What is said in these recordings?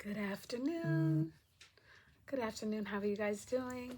Good afternoon. Good afternoon. How are you guys doing?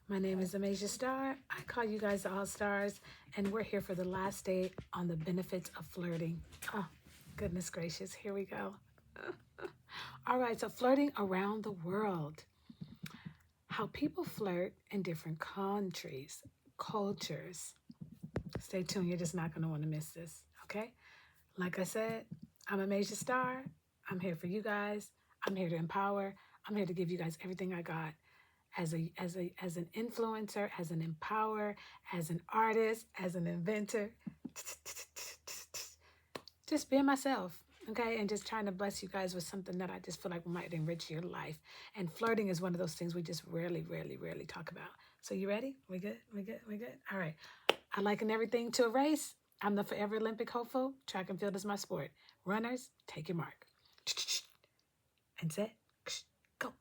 My name is Amasia Star. I call you guys the All Stars, and we're here for the last day on the benefits of flirting. Oh, goodness gracious. Here we go. All right, so flirting around the world. How people flirt in different countries, cultures. Stay tuned. You're just not going to want to miss this, okay? Like I said, I'm Amasia Star. I'm here for you guys. I'm here to empower. I'm here to give you guys everything I got as an influencer, as an empower, as an artist, as an inventor. Just being myself, okay? And just trying to bless you guys with something that I just feel like might enrich your life. And flirting is one of those things we just rarely talk about. So you ready? We good? We good? We good? All right. I liken everything to a race. I'm the forever Olympic hopeful. Track and field is my sport. Runners, take your mark. And set, go.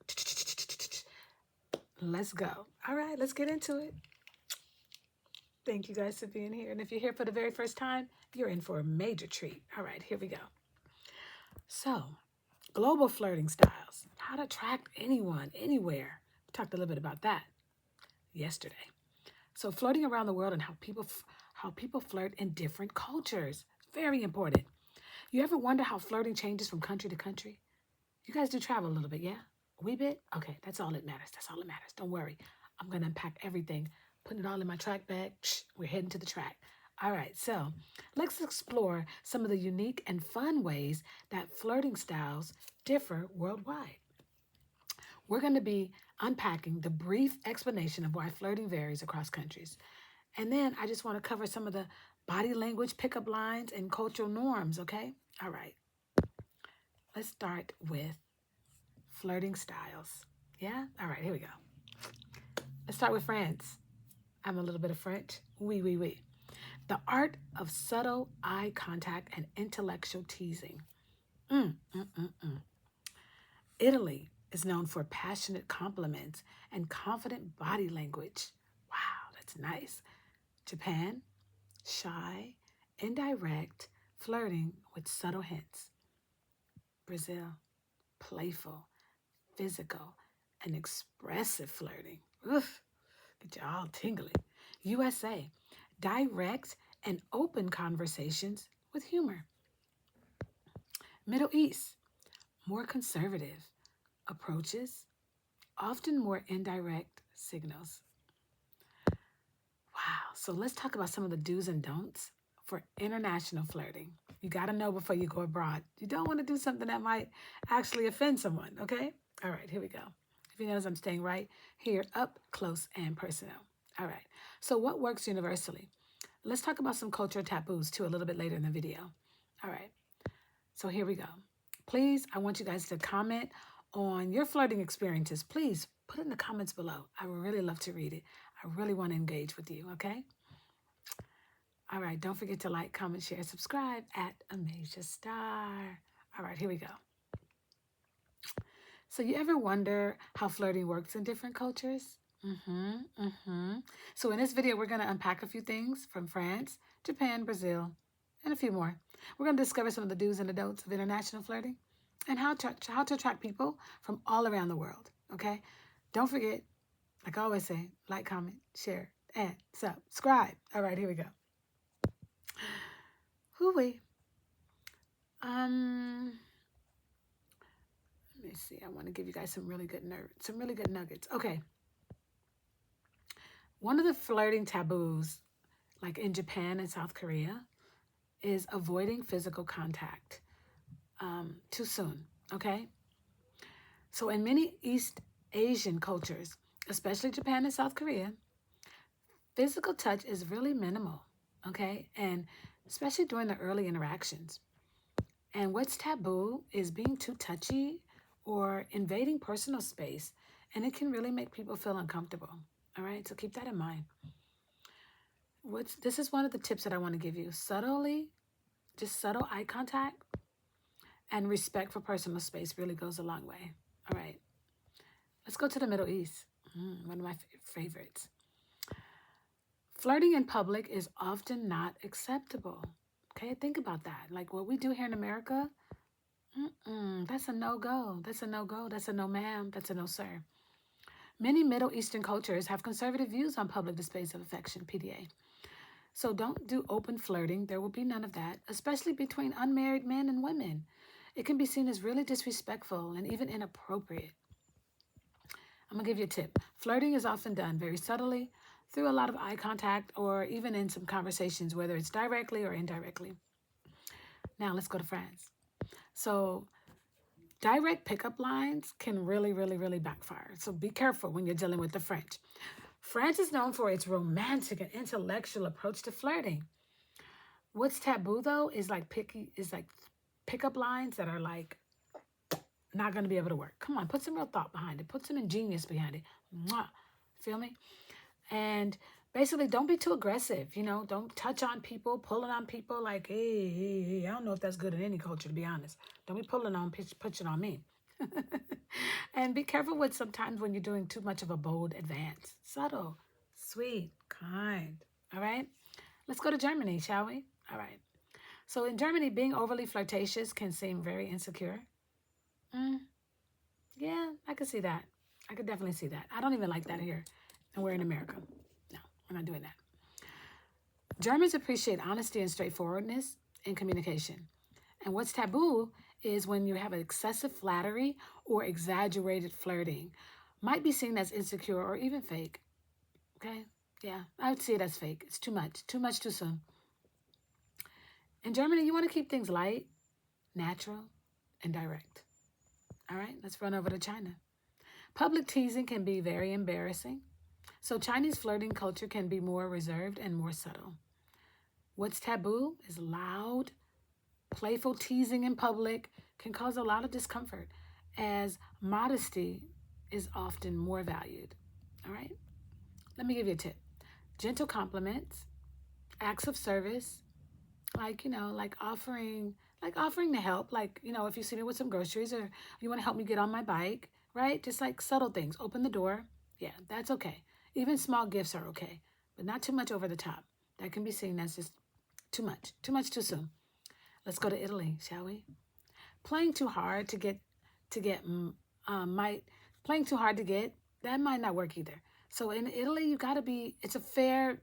Let's go. All right, let's get into it. Thank you guys for being here. And if you're here for the very first time, you're in for a major treat. All right, here we go. So, global flirting styles. How to attract anyone, anywhere. We talked a little bit about that yesterday. So, flirting around the world and how people flirt in different cultures. Very important. You ever wonder how flirting changes from country to country? You guys do travel a little bit, yeah? A wee bit? Okay, that's all that matters. That's all that matters. Don't worry. I'm going to unpack everything, putting it all in my track bag. We're heading to the track. All right, so let's explore some of the unique and fun ways that flirting styles differ worldwide. We're going to be unpacking the brief explanation of why flirting varies across countries. And then I just want to cover some of the body language, pickup lines, and cultural norms, okay? All right. Let's start with flirting styles. Yeah? All right, here we go. Let's start with France. I'm a little bit of French. Oui, oui, oui. The art of subtle eye contact and intellectual teasing. Italy is known for passionate compliments and confident body language. Wow, that's nice. Japan, shy, indirect, flirting with subtle hints. Brazil, playful, physical, and expressive flirting. Oof, get you all tingly. USA, direct and open conversations with humor. Middle East, more conservative approaches, often more indirect signals. Wow, so let's talk about some of the do's and don'ts for international flirting. You got to know before you go abroad. You don't want to do something that might actually offend someone, okay? All right, here we go. If you notice, I'm staying right here, up close and personal. All right, so what works universally? Let's talk about some cultural taboos too a little bit later in the video. All right, so here we go. Please, I want you guys to comment on your flirting experiences. Please put it in the comments below. I would really love to read it. I really want to engage with you, okay? All right, don't forget to like, comment, share, subscribe at Amasia Star. All right, here we go. So you ever wonder how flirting works in different cultures? So in this video, we're going to unpack a few things from France, Japan, Brazil, and a few more. We're going to discover some of the do's and the don'ts of international flirting and how to attract people from all around the world, okay? Don't forget, like I always say, like, comment, share, and subscribe. All right, here we go. Hoo-wee. Let me see. I want to give you guys some really good nuggets. Okay. One of the flirting taboos, like in Japan and South Korea, is avoiding physical contact too soon, okay? So in many East Asian cultures, especially Japan and South Korea, physical touch is really minimal, okay? And especially during the early interactions. And what's taboo is being too touchy or invading personal space, and it can really make people feel uncomfortable, all right? So keep that in mind. This is one of the tips that I want to give you. Subtle eye contact and respect for personal space really goes a long way. All right, let's go to the Middle East. One of my favorites. Flirting in public is often not acceptable. Okay, think about that. Like what we do here in America, That's a no-go. That's a no-go. That's a no ma'am. That's a no sir. Many Middle Eastern cultures have conservative views on public displays of affection, PDA. So don't do open flirting. There will be none of that, especially between unmarried men and women. It can be seen as really disrespectful and even inappropriate. I'm going to give you a tip. Flirting is often done very subtly through a lot of eye contact or even in some conversations, whether it's directly or indirectly. Now let's go to France. So direct pickup lines can really backfire. So be careful when you're dealing with the French. France is known for its romantic and intellectual approach to flirting. What's taboo though is like pickup lines that are like not going to be able to work. Come on, put some real thought behind it. Put some ingenious behind it. Mwah. Feel me? And basically, don't be too aggressive. You know, don't touch on people, pulling on people like, hey. I don't know if that's good in any culture, to be honest. Don't be pulling on, pushing on me. And be careful with sometimes when you're doing too much of a bold advance. Subtle, sweet, kind. All right? Let's go to Germany, shall we? All right. So in Germany, being overly flirtatious can seem very insecure. Yeah, I could see that. I could definitely see that. I don't even like that here. And we're in America. No, we're not doing that. Germans appreciate honesty and straightforwardness in communication. And what's taboo is when you have excessive flattery or exaggerated flirting. Might be seen as insecure or even fake. Okay? Yeah, I would see it as fake. It's too much. Too much too soon. In Germany, you want to keep things light, natural, and direct. All right, let's run over to China. Public teasing can be very embarrassing. So Chinese flirting culture can be more reserved and more subtle. What's taboo is loud, playful teasing in public can cause a lot of discomfort, as modesty is often more valued. All right? Let me give you a tip. Gentle compliments, acts of service, like offering to help, if you see me with some groceries or you want to help me get on my bike, right? Just like subtle things. Open the door. Yeah, that's okay. Even small gifts are okay, but not too much over the top. That can be seen as just too much too soon. Let's go to Italy, shall we? Playing too hard to get that might not work either. So in Italy, you got to be. It's a fair.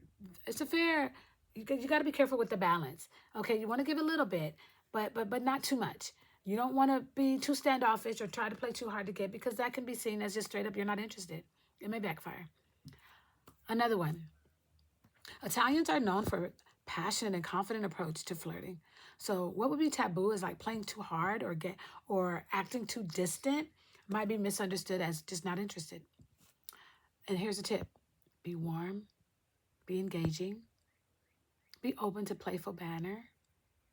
You got to be careful with the balance. Okay, you want to give a little bit, but not too much. You don't want to be too standoffish or try to play too hard to get, because that can be seen as just straight up you're not interested. It may backfire. Another one. Italians are known for passionate and confident approach to flirting. So what would be taboo is like playing too hard or acting too distant. Might be misunderstood as just not interested. And here's a tip. Be warm, be engaging, be open to playful banter.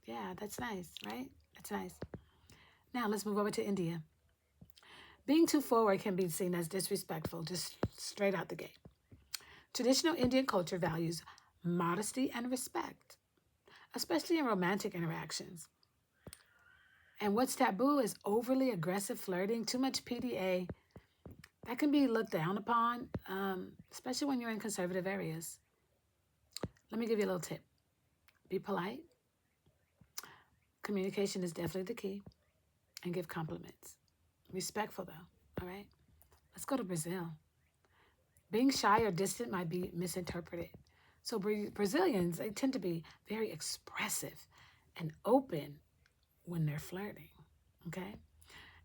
Yeah, that's nice, right? That's nice. Now let's move over to India. Being too forward can be seen as disrespectful, just straight out the gate. Traditional Indian culture values modesty and respect, especially in romantic interactions. And what's taboo is overly aggressive flirting, too much PDA. That can be looked down upon, especially when you're in conservative areas. Let me give you a little tip. Be polite. Communication is definitely the key. And give compliments. Respectful, though, all right? Let's go to Brazil. Being shy or distant might be misinterpreted. So Brazilians, they tend to be very expressive and open when they're flirting, okay?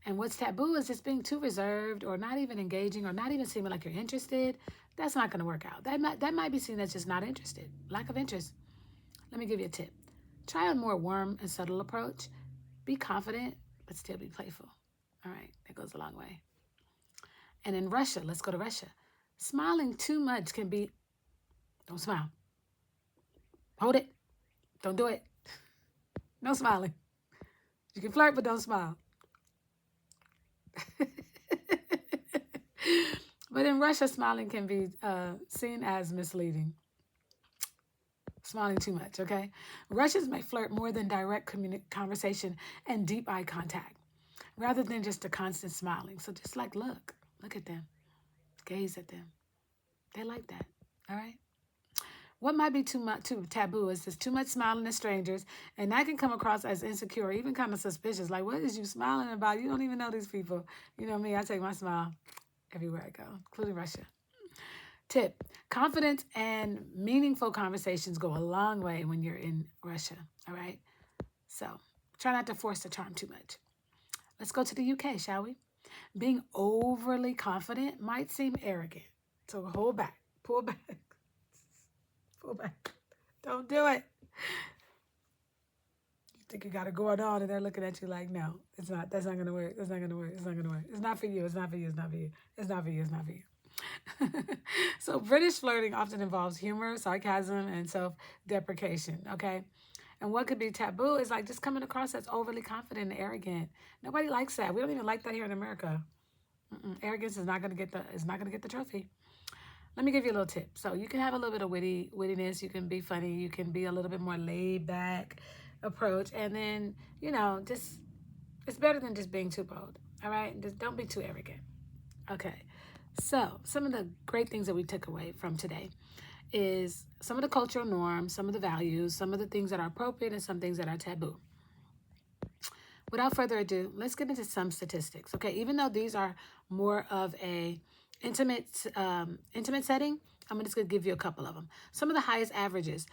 And what's taboo is just being too reserved or not even engaging or not even seeming like you're interested. That's not going to work out. That might be seen as just not interested, lack of interest. Let me give you a tip. Try a more warm and subtle approach. Be confident, but still be playful. All right, that goes a long way. And in Russia, let's go to Russia. Smiling too much can be, don't smile. Hold it. Don't do it. No smiling. You can flirt, but don't smile. But in Russia, smiling can be seen as misleading. Smiling too much, okay? Russians may flirt more than direct conversation and deep eye contact, rather than just a constant smiling. So just like, look at them. Gaze at them. They like that, all right? what might be too taboo is just too much smiling at strangers, and that can come across as insecure, even kind of suspicious. Like, what is you smiling about? You don't even know these people. You know me, I take my smile everywhere I go, including Russia. Tip: confidence and meaningful conversations go a long way when you're in Russia. All right, so try not to force the charm too much. Let's go to the UK, shall we? Being overly confident might seem arrogant. So hold back, pull back, pull back. Don't do it. You think you got it going on and they're looking at you like, no, it's not. That's not going to work. That's not going to work. It's not going to work. It's not for you. It's not for you. It's not for you. It's not for you. It's not for you. So British flirting often involves humor, sarcasm, and self-deprecation, okay? And what could be taboo is like just coming across as overly confident and arrogant. Nobody likes that. We don't even like that here in America. Arrogance is not going to get the trophy. Let me give you a little tip. So you can have a little bit of wittiness. You can be funny. You can be a little bit more laid back approach. And then, just it's better than just being too bold. All right? Just don't be too arrogant. Okay. So some of the great things that we took away from today is some of the cultural norms, some of the values, some of the things that are appropriate, and some things that are taboo. Without further ado, let's get into some statistics. Okay, even though these are more of a intimate setting, I'm just going to give you a couple of them. Some of the highest averages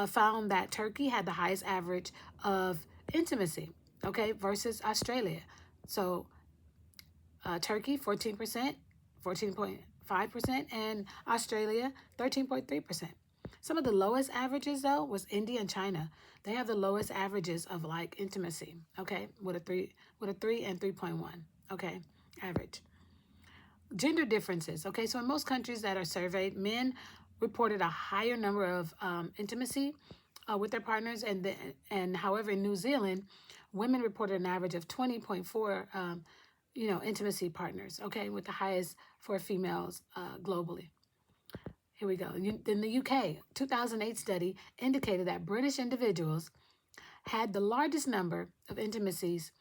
found that Turkey had the highest average of intimacy, okay, versus Australia. So Turkey, 14%, 14.5%, and Australia, 13.3%. Some of the lowest averages, though, was India and China. They have the lowest averages of like intimacy, okay, with a 3 and 3.1, okay, average. Gender differences, okay, so in most countries that are surveyed, men reported a higher number of intimacy with their partners, and however, in New Zealand, women reported an average of 20.4 intimacy partners, okay, with the highest for females globally. Here we go. In the UK, 2008 study indicated that British individuals had the largest number of intimacies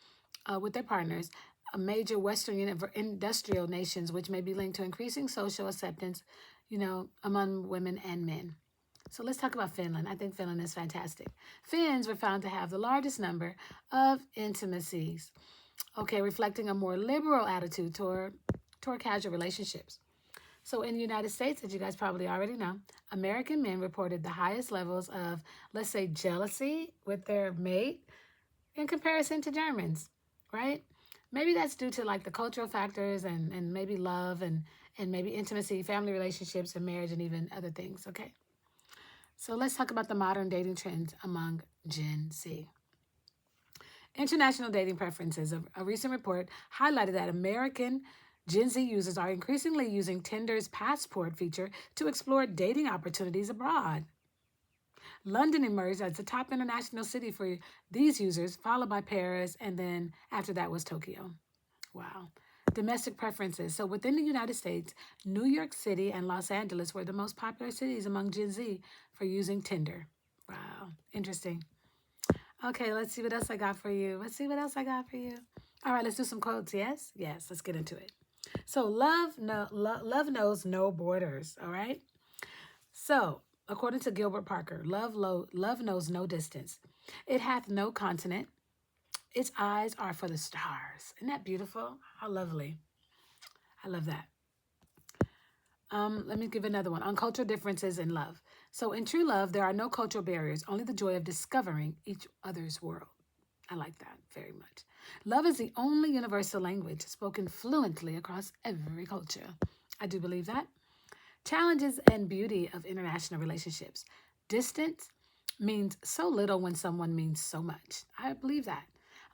with their partners, major Western industrial nations, which may be linked to increasing social acceptance, among women and men. So let's talk about Finland. I think Finland is fantastic. Finns were found to have the largest number of intimacies, okay, reflecting a more liberal attitude toward casual relationships. So in the United States, as you guys probably already know, American men reported the highest levels of, let's say, jealousy with their mate in comparison to Germans, right? Maybe that's due to like the cultural factors and maybe love and maybe intimacy, family relationships, and marriage, and even other things, okay? So let's talk about the modern dating trends among Gen Z. International dating preferences. A recent report highlighted that American Gen Z users are increasingly using Tinder's passport feature to explore dating opportunities abroad. London emerged as the top international city for these users, followed by Paris, and then after that was Tokyo. Wow. Domestic preferences. So within the United States, New York City and Los Angeles were the most popular cities among Gen Z for using Tinder. Wow. Interesting. Okay, let's see what else I got for you. All right, let's do some quotes, yes? Yes, let's get into it. So love knows no borders, all right? So, according to Gilbert Parker, love knows no distance. It hath no continent. Its eyes are for the stars. Isn't that beautiful? How lovely. I love that. Let me give another one. On cultural differences in love. So in true love, there are no cultural barriers, only the joy of discovering each other's world. I like that very much. Love is the only universal language spoken fluently across every culture. I do believe that. Challenges and beauty of international relationships. Distance means so little when someone means so much. I believe that.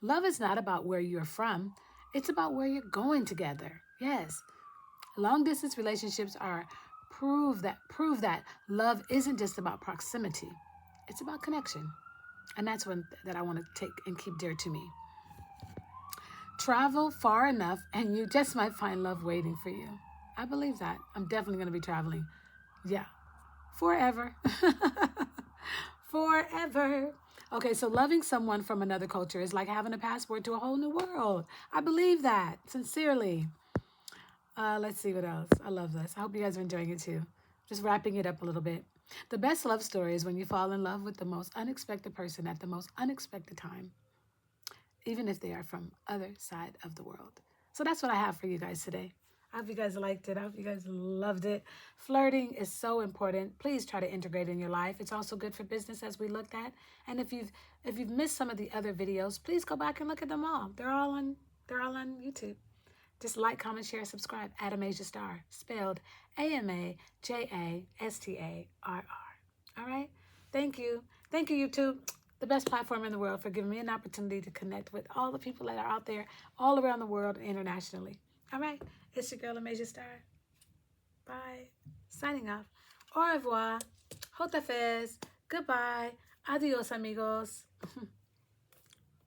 Love is not about where you're from. It's about where you're going together. Yes. Long distance relationships are prove that love isn't just about proximity. It's about connection. And that's one that I want to take and keep dear to me. Travel far enough and you just might find love waiting for you. I believe that. I'm definitely going to be traveling. Yeah. Forever. Forever. Okay, so loving someone from another culture is like having a passport to a whole new world. I believe that, sincerely. Let's see what else. I love this. I hope you guys are enjoying it too. Just wrapping it up a little bit. The best love story is when you fall in love with the most unexpected person at the most unexpected time, even if they are from other side of the world. So that's what I have for you guys today. I hope you guys liked it. I hope you guys loved it. Flirting is so important. Please try to integrate it in your life. It's also good for business, as we looked at. And if you've missed some of the other videos, please go back and look at them all. They're all on YouTube. Just like, comment, share, subscribe. Adamasia Star, spelled AMAJASTARR. All right? Thank you. Thank you, YouTube, the best platform in the world, for giving me an opportunity to connect with all the people that are out there all around the world and internationally. All right? It's your girl, Amasia Star. Bye. Signing off. Au revoir. Hotafez. Goodbye. Adios, amigos.